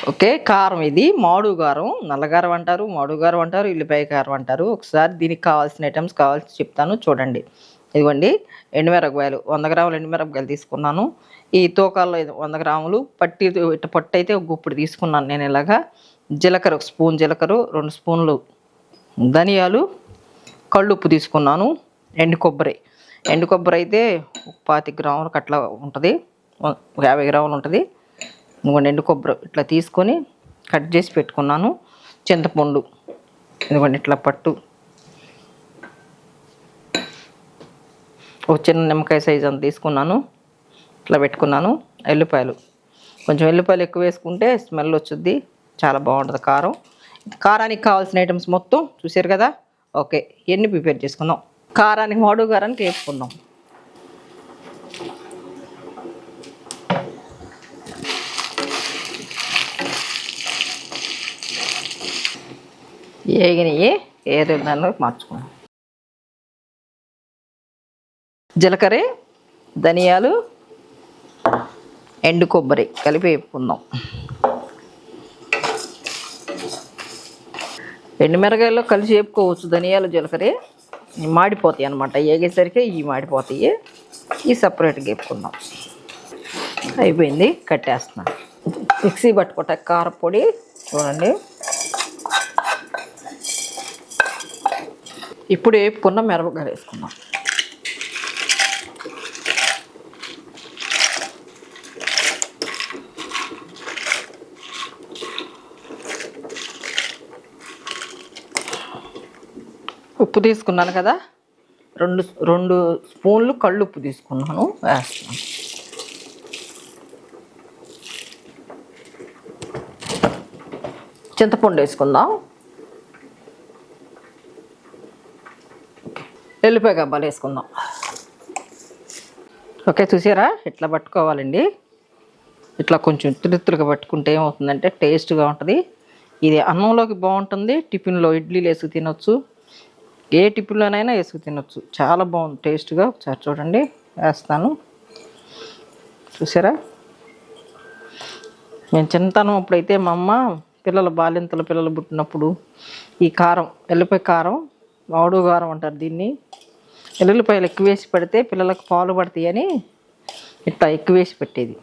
Okay, కారం ఇది మాడు కారం, నల్లగారం అంటారు, మాడు కారం అంటారు, ఉల్లిపాయ కారం అంటారు. ఒకసారి దీనికి కావాల్సిన ఐటమ్స్ కావాల్సి చెప్తాను చూడండి. ఇదిగోండి, ఎండుమిరపకాయలు 100 గ్రాములు ఎండుమిరపకాయలు తీసుకున్నాను. ఈ తూకాల్లో 100 గ్రాములు ఇట్ట పొట్టు అయితే ఒక గుప్పుడు తీసుకున్నాను నేను. ఇలాగా జీలకర్ర 1 స్పూన్, జీలకర్ర 2 స్పూన్లు ధనియాలు, కళ్ళుప్పు తీసుకున్నాను. ఎండు కొబ్బరి అయితే 25 గ్రాములకు అట్లా ఉంటుంది, 50 గ్రాములు ఉంటుంది. ఇదిగోండి ఎండు కొబ్బరి ఇట్లా తీసుకొని కట్ చేసి పెట్టుకున్నాను. చింతపండు ఇదిగోండి ఇట్లా పట్టు ఒక చిన్న నిమ్మకాయ సైజు అంత తీసుకున్నాను, ఇట్లా పెట్టుకున్నాను. కొంచెం ఎల్లిపాయలు ఎక్కువ వేసుకుంటే స్మెల్ వచ్చుద్ది, చాలా బాగుంటుంది కారం. కారానికి కావాల్సిన ఐటమ్స్ మొత్తం చూసారు కదా. ఓకే, ఎన్ని ప్రిపేర్ చేసుకుందాం. కారానికి మాడు కారానికి వేసుకుందాం. ఏగినవి ఏదో దానిలో మార్చుకున్నాం. జీలకర్ర, ధనియాలు, ఎండు కొబ్బరి కలిపి వేపుకుందాం. ఎండుమిరకాయల్లో కలిసి వేపుకోవచ్చు. ధనియాలు జీలకర్ర మాడిపోతాయి అన్నమాట, ఏగేసరికి ఇవి మాడిపోతాయి. ఈ సపరేట్గా వేపుకుందాం. అయిపోయింది, కట్టేస్తున్నాను. మిక్సీ పట్టుకుంటా కారపొడి చూడండి. ఇప్పుడు వేపుకున్న మిరపకాయలు వేసుకుందాం. ఉప్పు తీసుకున్నాను కదా, 2 స్పూన్లు కళ్ళుప్పు తీసుకున్నాను, వేస్తున్నాను. చింతపండు వేసుకుందాం. ఎల్లిపాయ గబ్బాలు వేసుకుందాం. ఓకే, చూసారా ఇట్లా పట్టుకోవాలండి. ఇట్లా కొంచెం తిరుత్తులుగా పట్టుకుంటే ఏమవుతుందంటే టేస్ట్గా ఉంటుంది. ఇది అన్నంలోకి బాగుంటుంది, టిఫిన్లో ఇడ్లీలు వేసుకు తినొచ్చు, ఏ టిఫిన్లోనైనా వేసుకు తినొచ్చు. చాలా బాగుంది టేస్ట్గా. ఒకసారి చూడండి, వేస్తాను. చూసారా, నేను చిన్నతనం అప్పుడైతే మా అమ్మ బాలింతల పిల్లలు పుట్టినప్పుడు ఈ కారం, ఎల్లిపాయ కారం, మాడు కారం అంటారు దీన్ని, ఎల్లుల్లిపాయలు ఎక్కువ వేసి పెడితే పిల్లలకు పాలు పడతాయని ఇట్లా ఎక్కువ వేసి పెట్టేది.